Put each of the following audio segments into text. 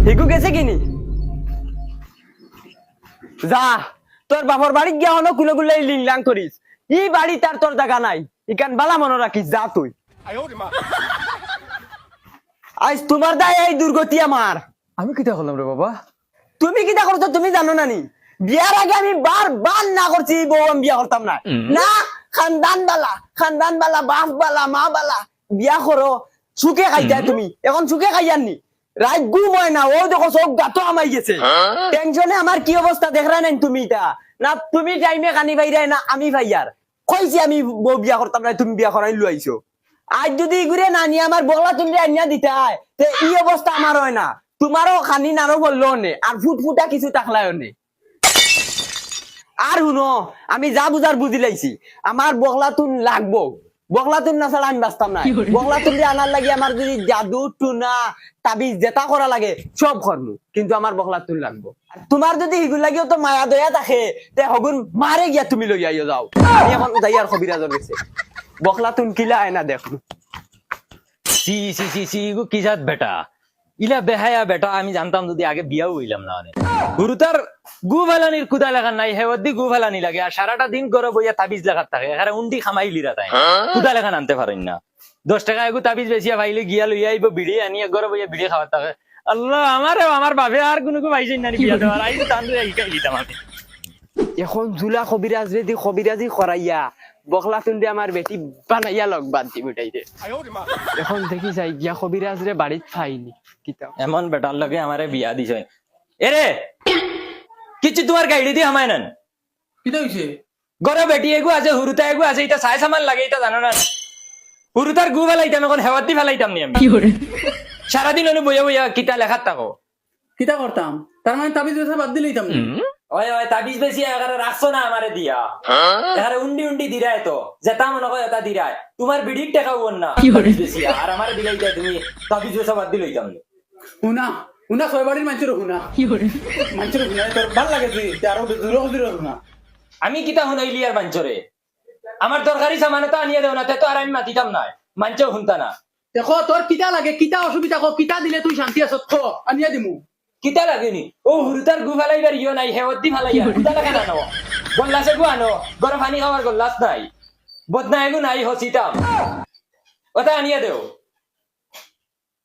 Hugo গেছে কিনি যা তোর বাপর বাড়ি গিয়া হলো কুলে কুলে লিংলাং করিস ই বাড়ি তার তোর জায়গা নাই ইকান বালা মনে রাখিস যা তুই আজ তোমার দায় এই দুর্গতি আমার। আমি কিটা করলাম রে বাবা? তুমি কিটা করছো তুমি জানো না নি? বিয়ার আগে আমি বার না করছি বউ আমি বিয়া করতাম না না। খানদান বালা বাপ বালা মা বালা বিয়া করো সুখে খাইতাই তুমি এখন সুখে খাইয়াননি রাত ঘুম হয় না ও দেখো সব গাতো আমাই গেছে টেনশনে আমার কি অবস্থা দেখরা নাই তুমি এটা না তুমি টাইমে কানি ভাইরাই না আমি ভাইয়ার কইছি আমি বউ বিয়া করতাম না তুমি বিয়া করাই লইছো আজ যদি ঘুরে না নিয়ে আমার বগলা তুমি আনিয়া দিতাই তে এই অবস্থা আমার হয় না তোমারও খানি নারো বললো নে আর ফুটফুটা কিছু তাকলায় নে আর শুনো আমি যা বুঝার বুঝি লাইছি আমার বগলা তুন লাগবো বগলা তুন না ছাড়া আমি বাঁচতাম না বগলা তুন আনার লাগে আমার যদি জাদু টুনা তাবিজ জেতা করা লাগে সব করবো কিন্তু আমার বগলা তুন লাগবো তোমার যদি হিগুল লাগিও তো মায়া দয়া থাকে তে হগুন মারে গিয়া তুমি লই আইও যাও আমি এখন যাই আর কবিরাজর গেছে বগলা তুন কিলা আয় না দেখো সি সি সি সি গো কি জাত বেটা ইলা বেহায়া বেটা আমি জানতাম যদি আগে বিয়াও হইলাম না অনেক গুরু তার গু ফেলানির কুদা লাগান নাই হেওয়াদি গু ফেলানি লাগে আর সারাটা দিন করে বইয়া তাবিজ লাগাত থাকে এখানে উন্ডি খামাইলিরা তাই কুদা লাগান আনতে পারেন না 10 টাকা এগু তাবিজ বেচিয়া ভাইলে গিয়া লইয়া আইব বিড়ি আনিয়া ঘরে বইয়া বিড়ি খাওয়ার থাকে আল্লাহ আমার বাপে আর কোনো পাইছেন না বিয়া দেওয়ার আইতো তান্ডে শিখাই দিতাম আমি এখন জুলা কবিরাজ রেদি কবিরাজি করাইয়া বগলা তুন্ডে আমার বেটি বানাইয়া লগ বান্তি মিটাইতে এখন দেখি যাই গিয়া কবিরাজ রে বাড়িত পাইনি কিতা এমন বেটার লগে আমারে বিয়া দিছ এরে কিছু তোমার গাইডি দিয়ে হামায় নেন কিটা হইছে? ঘরে বেটি এগু আছে হুরুতা এগু আছে এটা সাই সামান লাগে এটা জানো না হুরুতার গু ফেলাইতাম এখন হেওয়াতি ফেলাইতাম নি আমি সারাদিন হলে বইয়া বইয়া কিতা লেখাত থাকো কিটা করতাম? তার মানে তাবিজ বেচা বাদ দিলেই তাম ওই ওই তাবিজ বেশি এগারে রাখছো না আমারে দিয়া এগারে উন্ডি উন্ডি দিরায় তো যেটা মনে হয় এটা দিরায় তোমার বিড়ির টাকা বল না তাবিজ বেশি আর আমারে দিলাই যায় তুমি তাবিজ বেচা বাদ দিলেই তাম হুনা হুনা ছয় বাড়ির মানুষের হুনা মানুষের হুনা তোর ভাল লাগে তুই আরো দূরে হুনা আমি কিতা শুনাইলি আর বাঞ্চরে আমার দরকারি সামানে তো আনিয়ে দেও না তে তো আর আমি মাতিতাম না মাঞ্চও শুনতা না দেখো তোর কিটা লাগে কিটা অসুবিধা কো কিটা দিলে তুই শান্তি আছ তো আনিয়া দিমু কিতা লাগেনি ও হুরুতার গু ফেলাইবার ইয় নাই হেওয়াতি ফেলাইয়া কিতা লাগে না নাও গল্লাসে গু আনো গরম পানি খাওয়ার গল্লাস নাই বদনা এগু নাই হসিতাম ওটা আনিয়ে দেও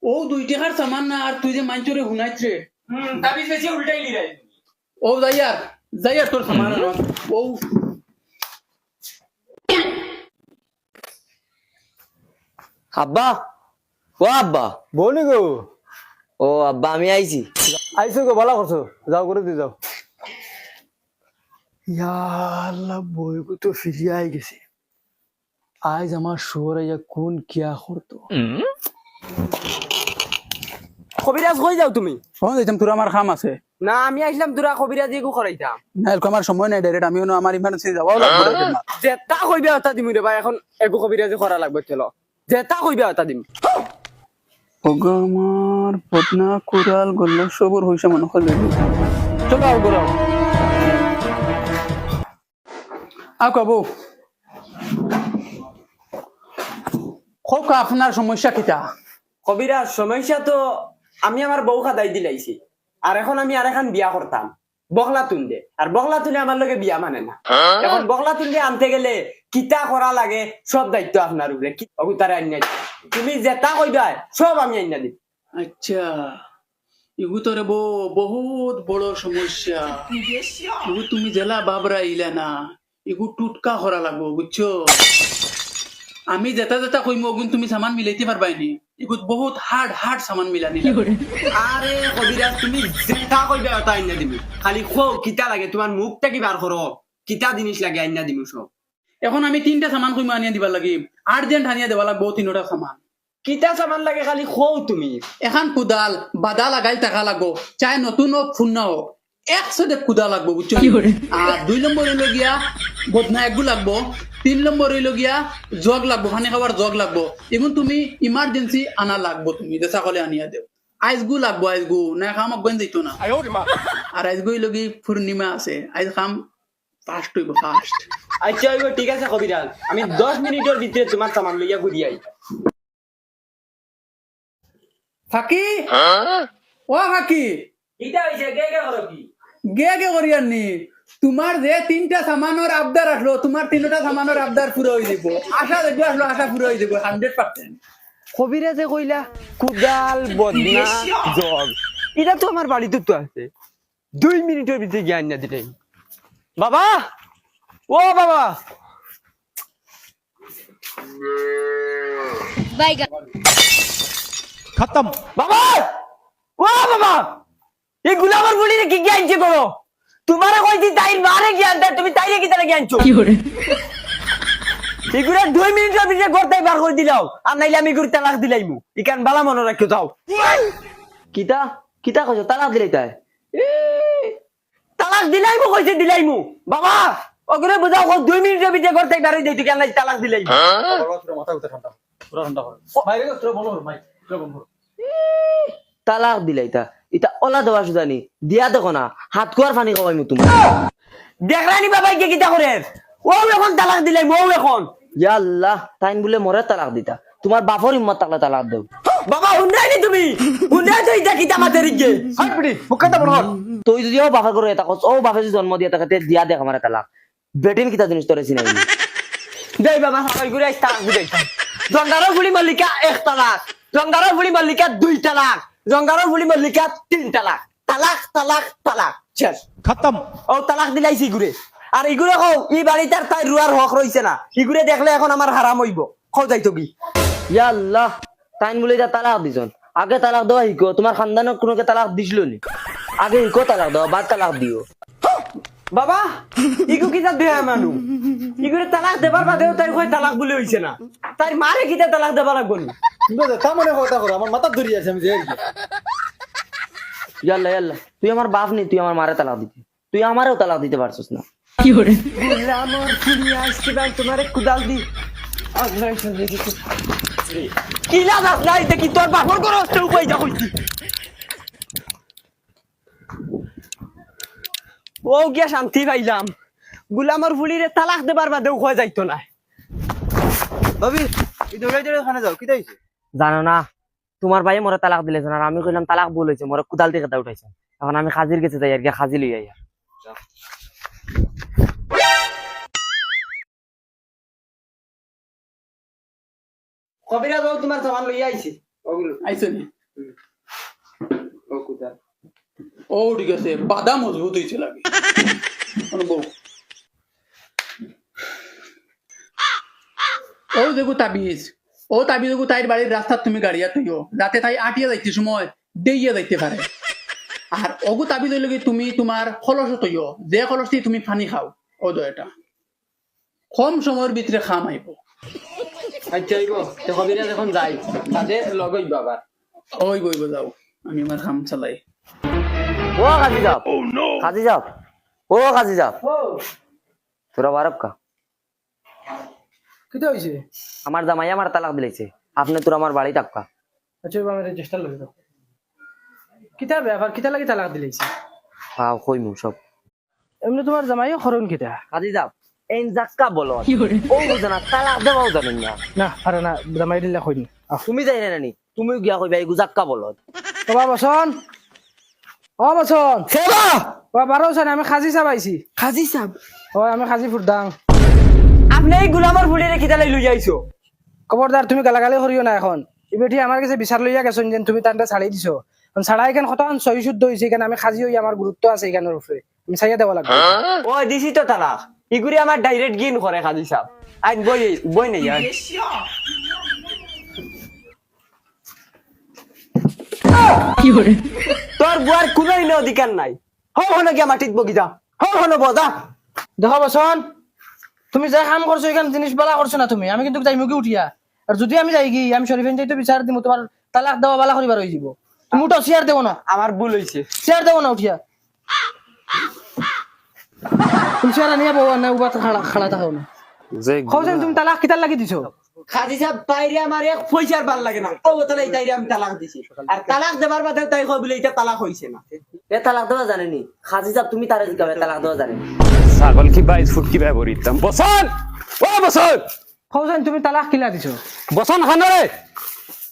ও 2 টাকার সামান না আর তুই যে মানুষরে হুনাইছে তাবিজ বেশি উল্টাইলি রে ও যাইয়ার তোর সামান আনো ও আব্বা ও আব্বা বলি গো ও আব্বা আমি আইছি আইসো গো ভালো করছো যাও করে দিয়ে যাও আল্লাহ বই তো ফিরিয়ে আই গেছে আজ আমার শোর আইয়া কোন কিয়া করতো কবিরাজ কই যাও তুমি ফোন দিতাম তোর আমার কাম আছে না আমি আইছিলাম তোরা কবিরাজি গু করাইতাম না এরকম আমার সময় নাই ডাইরেক্ট আমিও আমার ইমার্জেন্সি যাওয়াও লাগবে না যেটা কইবে ওটা দিমু রে ভাই এখন একু কবিরাজি করা লাগবে চলো যেটা কইবে ওটা দিম ওগো আমার পটনা কোরাল গল্ল সবর হইছে মনে হল চলো আও গরাও আ কবো খোক আপনার সমস্যা কিটা কবিরাজ সমস্যা তো আমি আমার বউ খাদাই দিলাইছি আর এখন আমি আর এখন বিয়া করতাম বগলা তুন্দে আর বগলা তুলে আমার লগে বিয়া মানে না এখন বগলা তুলে আনতে গেলে কিতা করা লাগে সব দায়িত্ব আপনার উপরে কি অগুতারে আনিয়া দিই তুমি যেটা কইবা সব আমি আনিয়া দিই আচ্ছা ইগু তোরে বহুত বড় সমস্যা ইগু তুমি জেলা বাবরা ইলা না ইগু টুটকা করা লাগবো বুঝছো আমি যেটা কইমু ওগুন তুমি সামান মিলাইতে পারবাইনি ইগুত বহুত হার্ড সামান মিলানি আরে কবিরাজ তুমি যেটা কইবা ওটা আনিয়া দিবি খালি খো কিতা লাগে তোমার মুখটা কি বার করো কিতা জিনিস লাগে আনিয়া দিমু সব এখন আমি 3টা সামান কইমু আনিয়া দিবা লাগি আর্জেন্ট আনিয়া দেবা লাগবো 3টা সামান কিতা সামান লাগে খালি খো তুমি এখন কুদাল বাদা লাগাই টাকা লাগবো চাই নতুন হোক ফুন্না হোক একসাথে কুদা লাগবো বুঝছো আর 2 নম্বর হইলো গিয়া বদনা একগু লাগবো 3 নম্বর হইলো গিয়া জগ লাগবো পানি খাবার জগ লাগবো এখন তুমি ইমার্জেন্সি আনা লাগবো তুমি দেশা কলে আনিয়া দেও আইসগু লাগবো আইসগু না কাম গন যাইতো না আর আইসগু হইলো কি পূর্ণিমা আছে আইস কাম ফাস্ট হইব ফাস্ট আচ্ছা ঠিক আছে কবিরাজ আমি 10 মিনিটের ভিতরে তোমার সামান লইয়া ঘুরি আই ফাকি ও কাকি ইটা হইছে গে গে করো কি গে করিয়ার নি তোমার যে 3টা সামানোর আবদার আসলো তোমার 3টা সামানোর আবদার পুরো হয়ে যাব আশা দেখো আসলো আশা পুরো হয়ে যাব 100%। কবিরা যে কইলা কুদাল বদনা জগ এটা তো আমার বাড়িতে তো আছে 2 মিনিটের ভিতরে জ্ঞান না দিলে বাবা ও বাবা खत्म। বাবা ও বাবা এই গুলামার বলি কি জ্ঞানছে করো তোমারে কইছি তাই মারে জ্ঞান দেয় তুমি তাইলে কি তাহলে জ্ঞানছো এগুলা 2 মিনিটের ভিতরে করতেই বার করে দিলাও আর নাইলে আমি গুরু তালাক দিলাইমু ইকান বালা মনে রাখিও যাও কিতা কিতা কইছো তালাক দিলাই তাই তালাক দিলাইমু কইছে দিলাইমু বাবা ওগুলো বুঝাও 2 মিনিটের ভিতরে করতেই বার হই দেই তুই কেন তালাক দিলাইমু তালাক দিলাই তা এটা ওলা দেওয়া সুদানি দিয়া দেখো না হাত কুয়ার পানি খাওয়াইমু তোমার দেখরানি বাবা কে কিতা করে ও এখন তালাক দিলাই মৌ এখন ইয়া আল্লাহ তাইন বলে মরে তালাক দিতা তোমার বাপর হিম্মত তাকলে তালাক দেও বাবা হুন্ডাইনি তুমি হুন্ডাই তো এটা কিতা মাতে রিগে হাট পিটি মুখটা বড় হল তুই যদি ও বাপা করে এটা কস ও বাপে যদি জন্ম দিয়া তাকে দিয়া দেখ আমারে তালাক বেটিন কিতা জিনিস তোরে চিনাই দেই বাবা সবাই ঘুরে আইতা বুঝাই জঙ্গারো গুলি মল্লিকা 1 তালাক জঙ্গারো গুলি মল্লিকা 2 তালাক জঙ্গারো গুলি মল্লিকা 3 তালাক তালাক তালাক তালাক শেষ खत्म। ও তালাক দিলাইছি ঘুরে আর ইগুরে কও ই বাড়িটার তাই রুয়ার হক রইছে না ইগুরে দেখলে এখন আমার হারাম হইব কও যাইতো কি ইয়া আল্লাহ তাইন বলে যা তালাক দিছন আগে তালাক দেওয়া হিকো তোমার খানদানের কোনোকে তালাক দিছিল নি আগে হিকো তালাক দাও বাদ তালাক দিও বাবা ইগু কিতা দেয়া মানু ইগুরে তালাক দেবার বাদেও তাই কই তালাক বলে হইছে না তাই মারে কিতা তালাক দেবা লাগবো নি তা মনে কথা করো আমার মাথা ধরি আছে আমি যে ইয়াল্লা ইয়াল্লা তুই আমার বাপ নি তুই আমার মারে তালাক দিতে তুই আমারও তালাক দিতে পারছিস না আমার ফুলি আসছে ভাই তোমারে কুদাল দি কি লাগাস নাই দেখি তোর বাপর করে অস্ত্র উপায় যা কইছি ও গিয়া শান্তি পাইলাম গুলামর ফুলিরে তালাক দেবার বাদেও কয় যাইতো না ভাবি এই দৌড়াই দৌড়াই খানে যাও কি তাইছে জানো না তোমার ভাই মোরে তালাক দিলেছে আর আমি কইলাম তালাক ভুল হয়েছে মোরে কুদাল থেকে তা উঠাইছে এখন আমি খাজির গেছে যাই আর কি খাজি লই আই কবিরা বাবু তোমার সামান লই আইছি ওগুলো আইছো নি ও কুদাল ও ঠিক আছে বাদা মজবুত হইছে লাগে বউ ও দেখো তাবিজ ও তাবিজ দেখো তাইর বাড়ির রাস্তা তুমি গাড়িয়া তুইও যাতে তাই আটিয়া যাইতে সময় দেইয়া যাইতে পারে আর ওগু তাবিজ হইল কি তুমি তোমার খলস তৈও যে খলস দিয়ে তুমি পানি খাও ও দয়টা কম সময়ের ভিতরে খাম আইব আচ্ছা আইব তো কবিরা যখন যাই তাদের লগই বাবা ওই বইব যাও আমি আমার খাম চালাই ও কাজি যাও কাজি যাও ও কাজি যাও তোরা বারব কা কিতা হইছে আমার জামাই আমার তালাক দিলাইছে আপনি তোর আমার বাড়ি টাকা আচ্ছা আমি রেজিস্টার লই দাও কিতা ব্যাপার কিতা লাগি তালাক দিলাইছে হাও কইমু সব এমনি তোমার জামাইও খরণ কিতা কাজি যাও এন জাক্কা বলো ও বুঝে না তালাক দেওয়াও জানেন না না পারে না জামাই দিলা কইনি তুমি যাই না নানি তুমিও গিয়া কইবা এই জাক্কা বলো বাবা বসন ও বসন সেবা ও বারো বসন আমি খাজি চাবাইছি কাজি সাহেব ও আমি খাজি ফুরদাং আপনি এই গুলামর ফুলি রে কিতা লই যাইছো খবরদার তুমি গালাগালি করিও না এখন এই বেটি আমার কাছে বিচার লইয়া গেছেন যেন তুমি তানটা ছাড়াই দিছো ছাড়াই কেন কতক্ষণ সহি শুদ্ধ হয়েছে এখানে আমি খাজি হই আমার গুরুত্ব আছে এখানের উপরে আমি চাইয়া দেওয়া লাগবে ও দিছি তো তালাক ইগুরি আমার ডাইরেক্ট গিন করে কাজি সাহেব আইন বই বই নেই আর তোর বুয়ার কোনো অধিকার নাই হন গিয়া মাটিত বগিতা হন বদা দেখো বসন তুমি যা কাম করছো এখানে জিনিস বালা করছো না তুমি আমি কিন্তু যাই মুখে উঠিয়া আর যদি আমি যাই কি আমি শরীফেন যাইতে বিচার দিমু তোমার তালাক দেওয়া বালা করিবার হয়ে যাব তুমি উঠো চেয়ার দেবো না আমার ভুল হইছে চেয়ার দেবো না উঠিয়া তুমি চেয়ার নিয়ে বউ না উবা খাড়া খাড়া থাকো না কখন তুমি তালাক কিতার লাগি দিছো খাজি সাহেব তাইরে আমার এক পয়সার ভাল লাগে না ও তাহলে তাইরে আমি তালাক দিছি আর তালাক দেবার বাদে তাই কই বলে এটা তালাক হইছে না এ তালাক দেওয়া জানেনি খাজি সাহেব তুমি তারে জিগাবে তালাক দেওয়া জানেনি ছাগল কি 22 ফুট কি ব্যবহৃতাম বসন ও বসন কখন তুমি তালাক কিলা দিছো বসন খানরে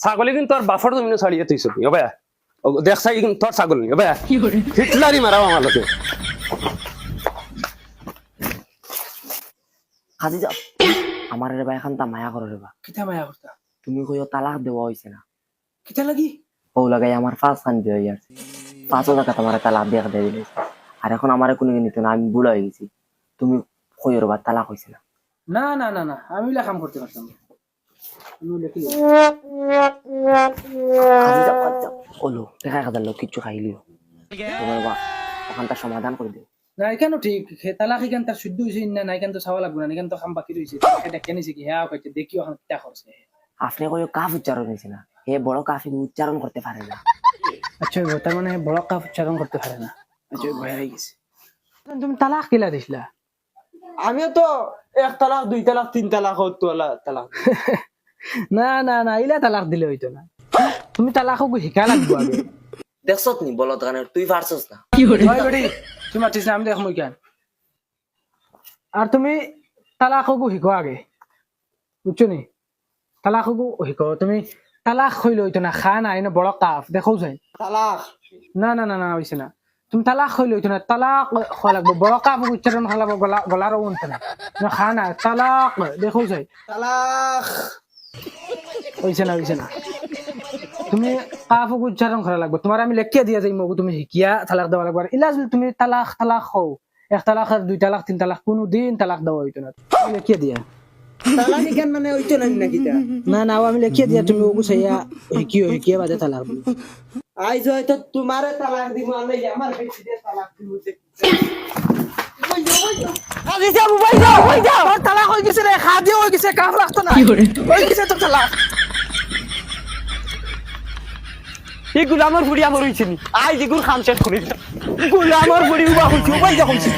ছাগলি কিন্তু তোর বাফর তুমি ছাড়িয়ে তুইছ কি হবে দেখছাই তোর ছাগল নি ভাই হিটলারি মারাও আমার লোকে কাজে যাও আমার রে ভাই এখন তা মায়া করো রে বা কিতা মায়া করতা তুমি কইও তালাক দেওয়া হইছে না কিতা লাগি ও লাগাই আমার ফাঁস খান দিয়ে যাচ্ছে 5,000 টাকা তোমার তালাক দিয়ে দিলে আর এখন আমার কোনো নিত না আমি বুড়া হয়ে গেছি তুমি কইও রে বা তালাক হইছে না না না না না আমি লা কাম করতে পারতাম না আমি লেখি কাজে যাও ওলো 1,000 লোক কিছু খাইলিও তোমার বা ওখানটা সমাধান করে দিও না এখানে ঠিক তালাক এখান তার শুদ্ধ হয়েছে না না এখান তো চাওয়া লাগবে না এখান তো কাম বাকি রয়েছে এটা কেনেছে কি হ্যাঁ কইতে দেখিও এখন কিতা করছে আপনি কইও কাফ উচ্চারণ হয়েছে না হে বড় কাফি উচ্চারণ করতে পারে না আচ্ছা তার মানে বড় কাপ উচ্চারণ করতে পারে না আচ্ছা ভয় হয়ে গেছে তুমি তালাক কিলা দিছিলা আমিও তো 1 তালাক 2 তালাক 3 তালাক হতলা তালাক না না না ইলা তালাক দিলে হইতো না তুমি তালাকও শিকা লাগবো আগে দেখছত নি বলত গানের তুই পারছস না হয় বেটি তুমি মাতিস না আমি দেখ মই কেন আর তুমি তালাকও শিকো আগে বুঝছো নি তালাকও শিকো তুমি তালাক হইলে হইতো না খা নাই না বড় কাফ দেখো যাই তালাক না না না না হইছে না তুমি তালাক হইলে হইতো না তালাক হওয়া লাগবো বড় কাফ উচ্চারণ হওয়া লাগবো গলার উনতে না খা না তালাক দেখো যাই তালাক হইছে না তুমি কাফ উচ্চারণ করা লাগবে তোমার আমি লেখিয়া দিয়া যাই মগু তুমি শিকিয়া তালাক দেওয়া লাগবে ইলা যদি তুমি তালাক হও 1 তালাক আর 2 তালাক 3 তালাক কোনো দিন তালাক দেওয়া হইতো না লেখিয়া দিয়া তালাক কেন মানে হইতো না নাকি তা না না আমি লেখিয়া দিয়া তুমি ওগু সাইয়া শিকিয়া বাদে তালাক দিও আইজ হয়তো তোমারে তালাক দিব আমি আমার বেশি দিয়ে তালাক দিব আজি যা মোবাইল দাও হই যাও তোর তালাক হই গেছে রে খাদি হই গেছে কাফ লাগতো না হই গেছে তোর তালাক এই গুলামর ফুড়ি আমার হইছে নি আইজ এগুল খাম শেষ করি গুলামর ফুড়ি উবা হইছে উবাই যা হইছে